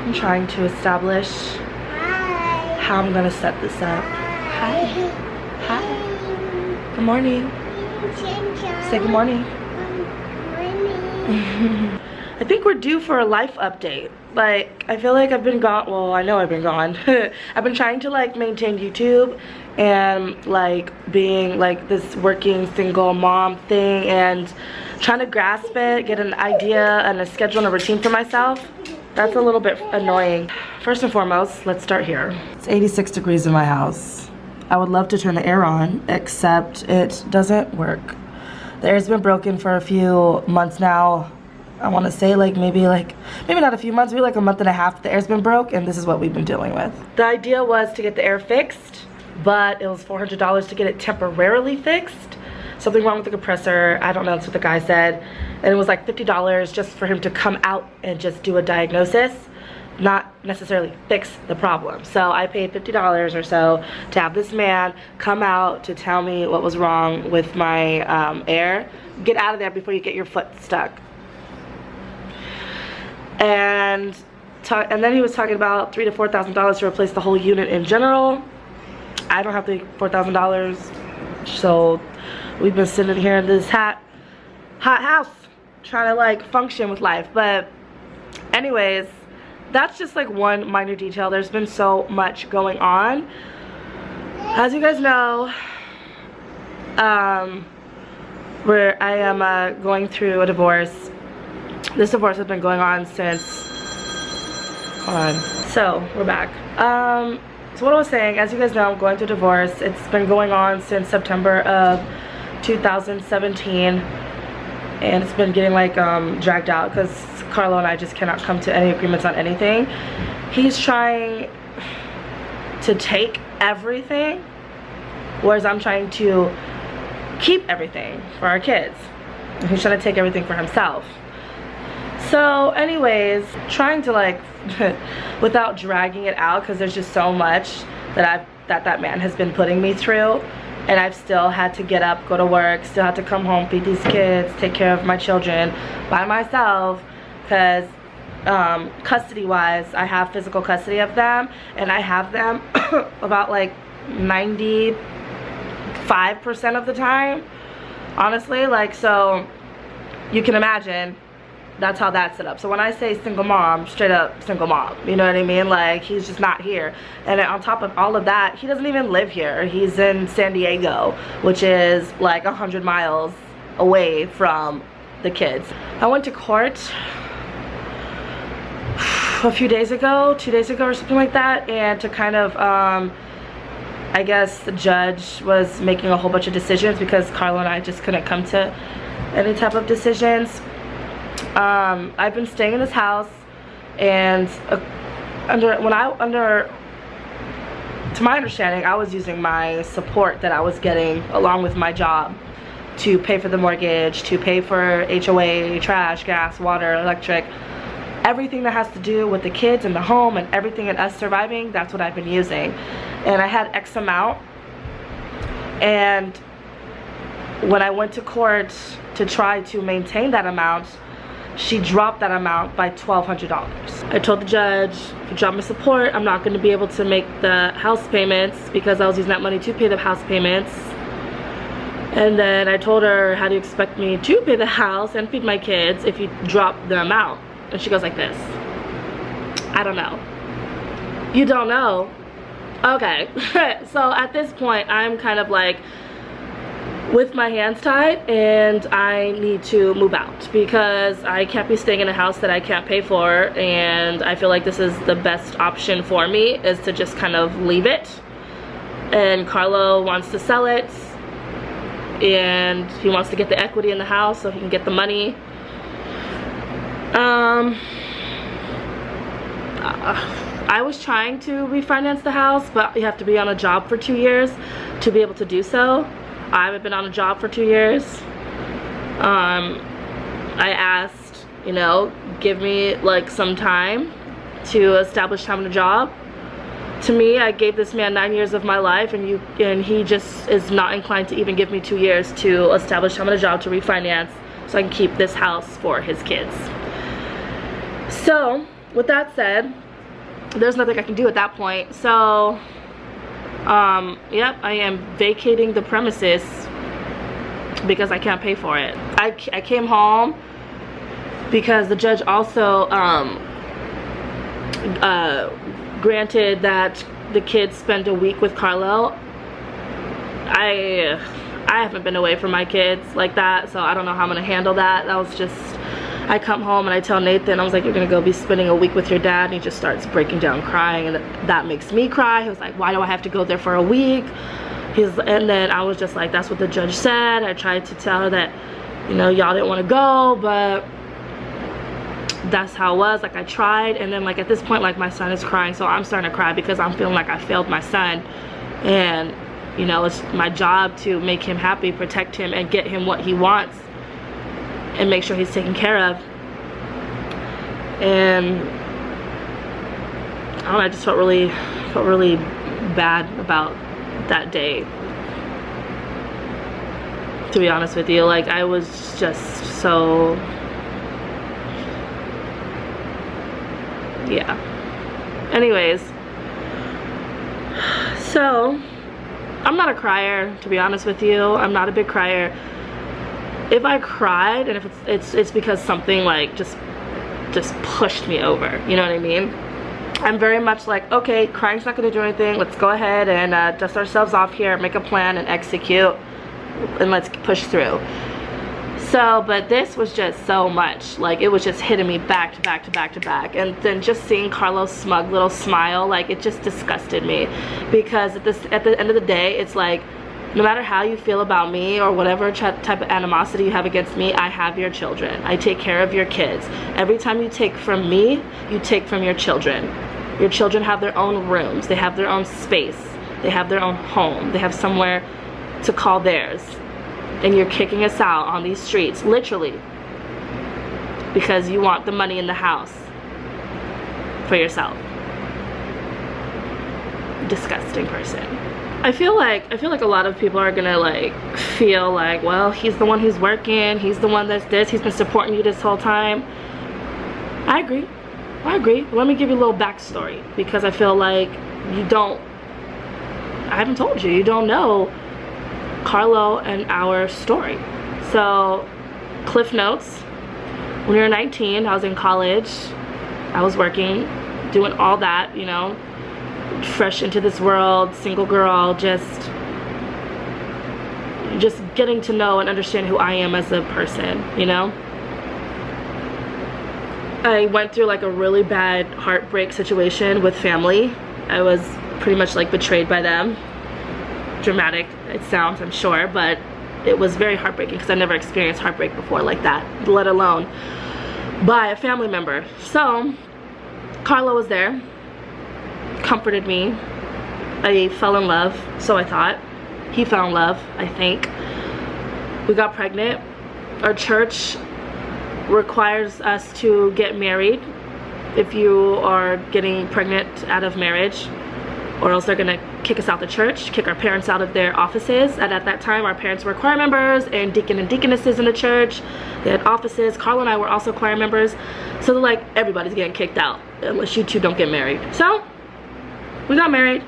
I'm trying to establish how I'm gonna set this up. Hi. Hi. Good morning. Say good morning. I think we're due for a life update. Like, I feel like I've been gone. Well, I know I've been gone. I've been trying to like maintain YouTube and like being like this working single mom thing and trying to grasp it, get an idea and a schedule and a routine for myself. That's a little bit annoying. First and foremost, let's start here. It's 86 degrees in my house. I would love to turn the air on, except it doesn't work. The air's been broken for a few months now. I want to say maybe not a few months, maybe like a month and a half. The air's been broke and this is what we've been dealing with. The idea was to get the air fixed, but it was $400 to get it temporarily fixed. Something wrong with the compressor, I don't know, that's what the guy said. And it was like $50 just for him to come out and just do a diagnosis, not necessarily fix the problem. So I paid $50 or so to have this man come out to tell me what was wrong with my air. Get out of there before you get your foot stuck. And then he was talking about $3,000 to $4,000 to replace the whole unit in general. I don't have the $4,000, so we've been sitting here in this hot house trying to like function with life. But anyways, that's just like one minor detail. There's been so much going on. As you guys know, where I am going through a divorce. This divorce has been going on since, hold on, so we're back. So what I was saying, as you guys know, I'm going through a divorce. It's been going on since September of 2017, and it's been getting like dragged out because Carlo and I just cannot come to any agreements on anything. He's trying to take everything, whereas I'm trying to keep everything for our kids. He's trying to take everything for himself. So anyways, trying to like without dragging it out, because there's just so much that that man has been putting me through, and I've still had to get up, go to work, still had to come home, feed these kids, take care of my children by myself, because custody wise I have physical custody of them, and I have them about like 95% of the time, honestly. Like, so you can imagine that's how that's set up. So when I say single mom, straight up single mom, you know what I mean? Like, he's just not here. And on top of all of that, he doesn't even live here. He's in San Diego, which is like 100 miles away from the kids. I went to court a few days ago, 2 days ago or something like that, and to kind of I guess the judge was making a whole bunch of decisions because Carlo and I just couldn't come to any type of decisions. I've been staying in this house, and to my understanding, I was using my support that I was getting along with my job to pay for the mortgage, to pay for HOA, trash, gas, water, electric, everything that has to do with the kids and the home and everything and us surviving. That's what I've been using. And I had X amount, and when I went to court to try to maintain that amount, she dropped that amount by $1,200. I told the judge, if you drop my support, I'm not going to be able to make the house payments because I was using that money to pay the house payments. And then I told her, how do you expect me to pay the house and feed my kids if you drop the amount? And she goes like this, I don't know. You don't know? Okay. So at this point, I'm kind of like with my hands tied, and I need to move out because I can't be staying in a house that I can't pay for, and I feel like this is the best option for me, is to just kind of leave it. And Carlo wants to sell it, and he wants to get the equity in the house so he can get the money. I was trying to refinance the house, but you have to be on a job for 2 years to be able to do so. I haven't been on a job for 2 years. I asked, you know, give me like some time to establish having a job. To me, I gave this man 9 years of my life, and he just is not inclined to even give me 2 years to establish having a job to refinance so I can keep this house for his kids. So with that said, there's nothing I can do at that point. So yep, I am vacating the premises because I can't pay for it. I came home because the judge also granted that the kids spend a week with Carlo. I haven't been away from my kids like that, so I don't know how I'm gonna handle that. That was just, I come home and I tell Nathan, I was like, you're gonna go be spending a week with your dad, and he just starts breaking down crying, and that makes me cry. He was like, why do I have to go there for a week? And then I was just like, that's what the judge said. I tried to tell her that, you know, y'all didn't want to go, but that's how it was. Like, I tried, and then like at this point, like, my son is crying, so I'm starting to cry because I'm feeling like I failed my son. And you know, it's my job to make him happy, protect him, and get him what he wants, and make sure he's taken care of. And I don't know, I just felt really bad about that day, to be honest with you. Like, I was just so, yeah. Anyways, so I'm not a crier, to be honest with you. I'm not a big crier. If I cried, and if it's because something like just pushed me over, you know what I mean? I'm very much like, okay, crying's not gonna do anything. Let's go ahead and dust ourselves off here, make a plan and execute, and let's push through. So, but this was just so much. Like, it was just hitting me back to back to back to back. And then just seeing Carlo's smug little smile, like, it just disgusted me. Because at the end of the day, it's like, no matter how you feel about me or whatever type of animosity you have against me, I have your children. I take care of your kids. Every time you take from me, you take from your children. Your children have their own rooms. They have their own space. They have their own home. They have somewhere to call theirs. And you're kicking us out on these streets, literally, because you want the money in the house for yourself. Disgusting person. I feel like a lot of people are gonna like feel like, well, he's the one who's working, he's the one that's this, he's been supporting you this whole time. I agree. Let me give you a little backstory, because I feel like I haven't told you, you don't know Carlo and our story. So, Cliff Notes, when we were 19, I was in college, I was working, doing all that, you know, fresh into this world, single girl, just getting to know and understand who I am as a person, you know. I went through like a really bad heartbreak situation with family. I was pretty much like betrayed by them. Dramatic it sounds, I'm sure, but it was very heartbreaking because I never experienced heartbreak before like that, let alone by a family member. So Carlo was there, comforted me. I fell in love, so I thought. He fell in love, I think. We got pregnant. Our church requires us to get married if you are getting pregnant out of marriage, or else they're gonna kick us out the church, kick our parents out of their offices. And at that time, our parents were choir members and deacon and deaconesses in the church. They had offices. Carlo and I were also choir members. So they're like, everybody's getting kicked out unless you two don't get married. So we got married,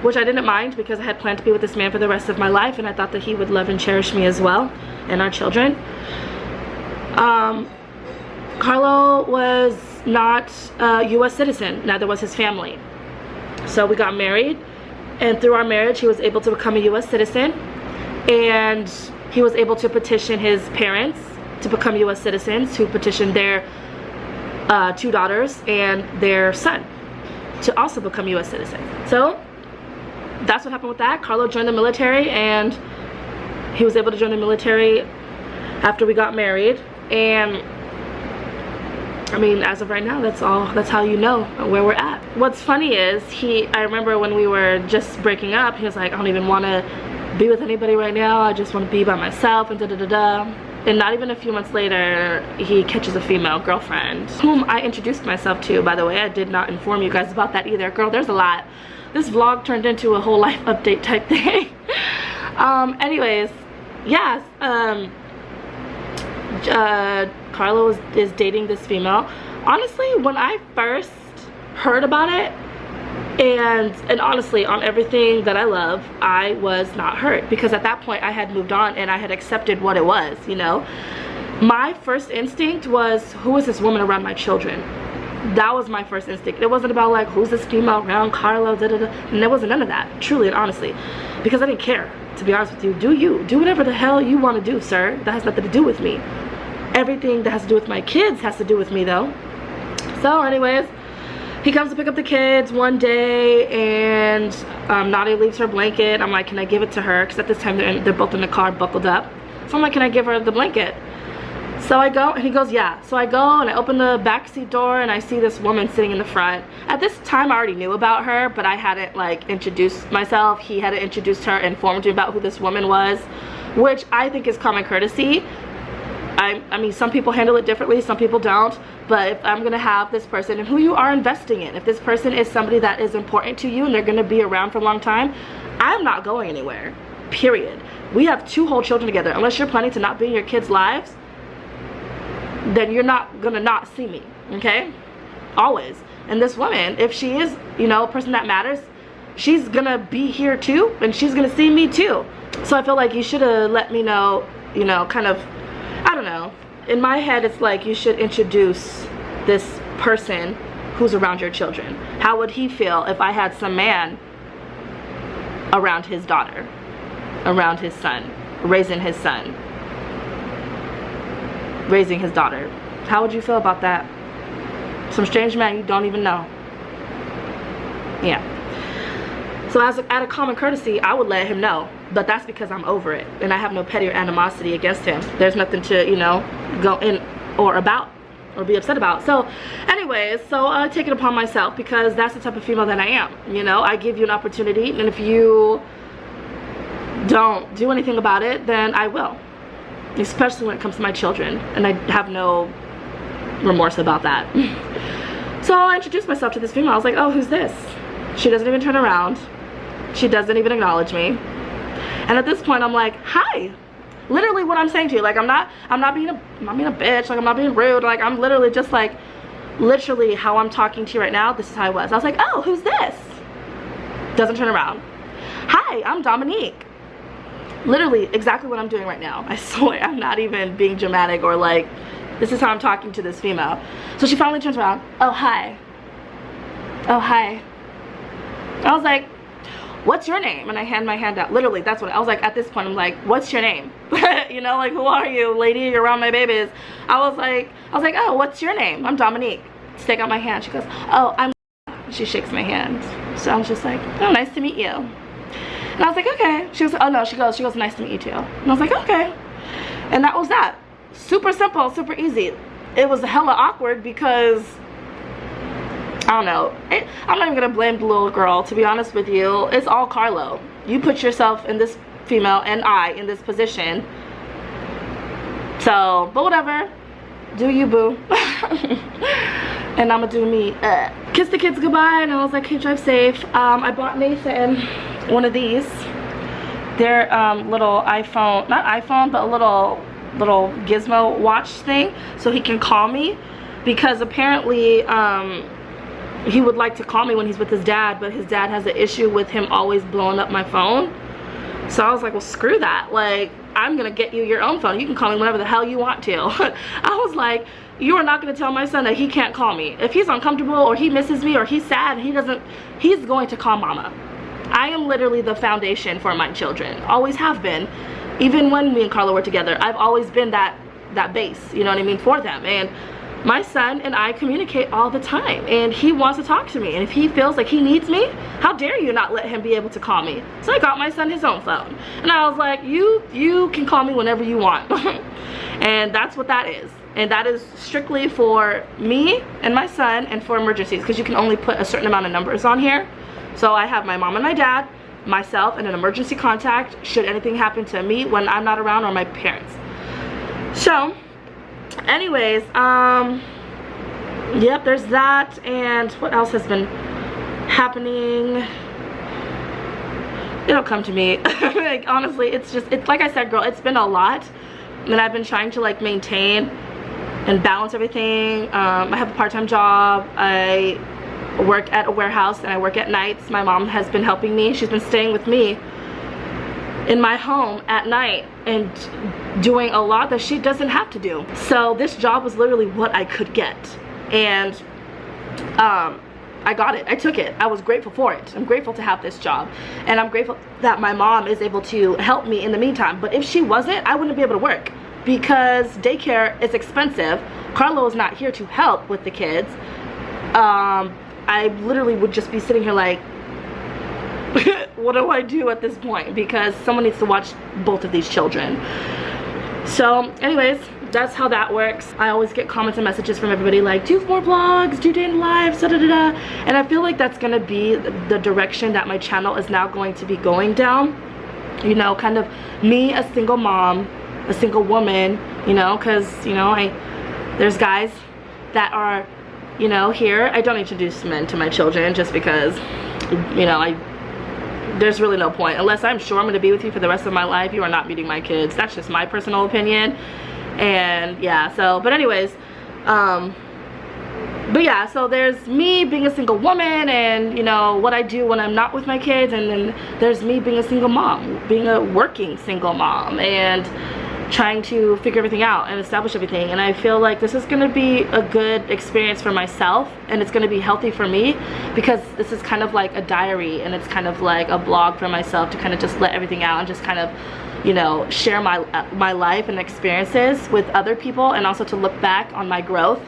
which I didn't mind because I had planned to be with this man for the rest of my life, and I thought that he would love and cherish me as well, and our children. Carlo was not a US citizen, neither was his family. So we got married, and through our marriage he was able to become a US citizen, and he was able to petition his parents to become US citizens, who petitioned their 2 daughters and their son to also become US citizens. So that's what happened with that. Carlo joined the military, and he was able to join the military after we got married. And I mean, as of right now, that's how you know where we're at. What's funny is I remember when we were just breaking up, he was like, I don't even want to be with anybody right now, I just want to be by myself, and da-da-da-da. And not even a few months later, he catches a female girlfriend, whom I introduced myself to, by the way. I did not inform you guys about that either. Girl, there's a lot. This vlog turned into a whole life update type thing. Anyways, yes, Carlo is dating this female. Honestly, when I first heard about it, and honestly, on everything that I love, I was not hurt, because at that point I had moved on and I had accepted what it was, you know. My first instinct was, who is this woman around my children? That was my first instinct. It wasn't about like, who's this female around Carlo, da da da, and there wasn't none of that, truly and honestly, because I didn't care, to be honest with you. Do whatever the hell you want to do, sir. That has nothing to do with me. Everything that has to do with my kids has to do with me, though. So anyways, he comes to pick up the kids one day, and Nadia leaves her blanket. I'm like, can I give it to her? Because at this time they're both in the car buckled up. So I'm like, can I give her the blanket? So I go, and he goes, yeah. So I go and I open the back seat door, and I see this woman sitting in the front. At this time I already knew about her, but I hadn't like introduced myself. He hadn't introduced her, informed me about who this woman was, which I think is common courtesy. I mean, some people handle it differently, some people don't, but if I'm gonna have this person and who you are investing in, if this person is somebody that is important to you and they're gonna be around for a long time, I'm not going anywhere, period. We have 2 whole children together. Unless you're planning to not be in your kids' lives, then you're not gonna not see me, okay? Always. And this woman, if she is, you know, a person that matters, she's gonna be here too, and she's gonna see me too. So I feel like you should have let me know, you know, kind of, I don't know. In my head, it's like you should introduce this person who's around your children. How would he feel if I had some man around his daughter, around his son, raising his son, raising his daughter? How would you feel about that? Some strange man you don't even know. Yeah. So out of common courtesy, I would let him know. But that's because I'm over it, and I have no petty or animosity against him. There's nothing to, you know, go in or about or be upset about. So anyways, so I take it upon myself, because that's the type of female that I am. You know, I give you an opportunity, and if you don't do anything about it, then I will. Especially when it comes to my children, and I have no remorse about that. So I introduced myself to this female. I was like, oh, who's this? She doesn't even turn around. She doesn't even acknowledge me. And at this point, I'm like, hi. Literally what I'm saying to you. Like, I'm not being a bitch. Like, I'm not being rude. Like, I'm literally just like, literally how I'm talking to you right now, this is how I was. I was like, oh, who's this? Doesn't turn around. Hi, I'm Dominique. Literally exactly what I'm doing right now. I swear, I'm not even being dramatic or like, this is how I'm talking to this female. So she finally turns around. Oh, hi. Oh, hi. I was like, what's your name? And I hand my hand out. Literally, that's what I was like. At this point, I'm like, what's your name? You know, like, who are you, lady? You're around my babies. I was like, oh, what's your name? I'm Dominique. Stick out my hand. She goes, oh, I'm. She shakes my hand. So I was just like, oh, nice to meet you. And I was like, okay. She goes, oh no. She goes, nice to meet you too. And I was like, okay. And that was that. Super simple, super easy. It was hella awkward because, I don't know. I'm not even gonna blame the little girl, to be honest with you. It's all Carlo. You put yourself in this female and I in this position. So, but whatever. Do you, boo. And I'ma do me. Kiss the kids goodbye, and I was like, hey, drive safe. I bought Nathan one of these. They're little iPhone, not iPhone, but a little gizmo watch thing, so he can call me, because apparently he would like to call me when he's with his dad, but his dad has an issue with him always blowing up my phone. So I was like, well, screw that. Like, I'm gonna get you your own phone. You can call me whenever the hell you want to. I was like, you are not gonna tell my son that he can't call me. If he's uncomfortable or he misses me or he's sad and he's going to call mama. I am literally the foundation for my children. Always have been. Even when me and Carla were together, I've always been that base, you know what I mean, for them. And my son and I communicate all the time, and he wants to talk to me, and if he feels like he needs me, how dare you not let him be able to call me? So I got my son his own phone, and I was like, you can call me whenever you want. And that's what that is. And that is strictly for me and my son, and for emergencies, because you can only put a certain amount of numbers on here. So I have my mom and my dad, myself, and an emergency contact should anything happen to me when I'm not around, or my parents. So anyways, yep, there's that. And what else has been happening? It'll come to me. Like, honestly, it's like I said, girl, it's been a lot, and I've been trying to like maintain and balance everything. I have a part-time job. I work at a warehouse and I work at nights. My mom has been helping me. She's been staying with me in my home at night and doing a lot that she doesn't have to do. So this job was literally what I could get, and I got it. I took it. I was grateful for it. I'm grateful to have this job, and I'm grateful that my mom is able to help me in the meantime. But if she wasn't, I wouldn't be able to work because daycare is expensive. Carlo is not here to help with the kids. I literally would just be sitting here like, what do I do at this point? Because someone needs to watch both of these children. So anyways, that's how that works. I always get comments and messages from everybody like, do more vlogs, do day in the life, da da da da. And I feel like that's gonna be the direction that my channel is now going to be going down. You know, kind of me, a single mom, a single woman, you know, because, you know, there's guys that are, you know, here. I don't introduce men to my children just because, you know, there's really no point. Unless I'm sure I'm going to be with you for the rest of my life, you are not meeting my kids. That's just my personal opinion. And yeah, so, but anyways, but yeah, so there's me being a single woman and, you know, what I do when I'm not with my kids, and then there's me being a single mom, being a working single mom, and trying to figure everything out and establish everything. And I feel like this is going to be a good experience for myself, and it's going to be healthy for me, because this is kind of like a diary, and it's kind of like a blog for myself to kind of just let everything out and just kind of, you know, share my life and experiences with other people, and also to look back on my growth.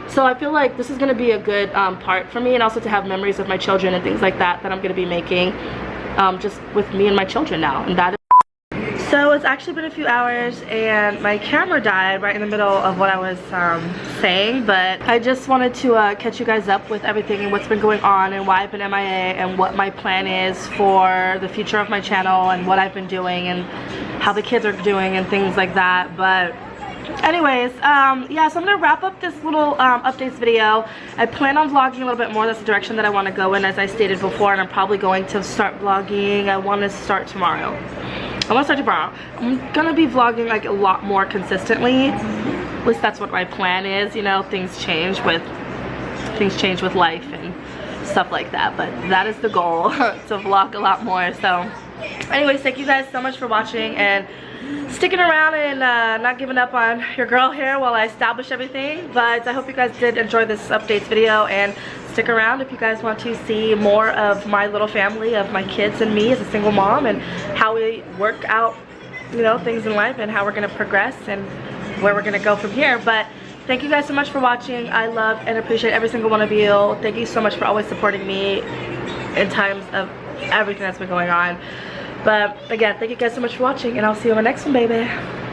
So I feel like this is going to be a good part for me, and also to have memories of my children and things like that that I'm going to be making just with me and my children now. And that is so it's actually been a few hours, and my camera died right in the middle of what I was saying, but I just wanted to catch you guys up with everything and what's been going on and why I've been MIA and what my plan is for the future of my channel and what I've been doing and how the kids are doing and things like that. But anyways, yeah, so I'm gonna wrap up this little updates video. I plan on vlogging a little bit more. That's the direction that I want to go in, as I stated before, and I'm probably going to start vlogging. I want to start tomorrow. I'm gonna be vlogging like a lot more consistently. At least that's what my plan is. You know, things change with life and stuff like that, but that is the goal, to vlog a lot more. So anyways, thank you guys so much for watching and sticking around and not giving up on your girl here while I establish everything. But I hope you guys did enjoy this updates video, and stick around if you guys want to see more of my little family, of my kids and me as a single mom, and how we work out, you know, things in life and how we're gonna progress and where we're gonna go from here. But thank you guys so much for watching. I love and appreciate every single one of you. Thank you so much for always supporting me in times of everything that's been going on. But again, thank you guys so much for watching, and I'll see you on my next one, baby.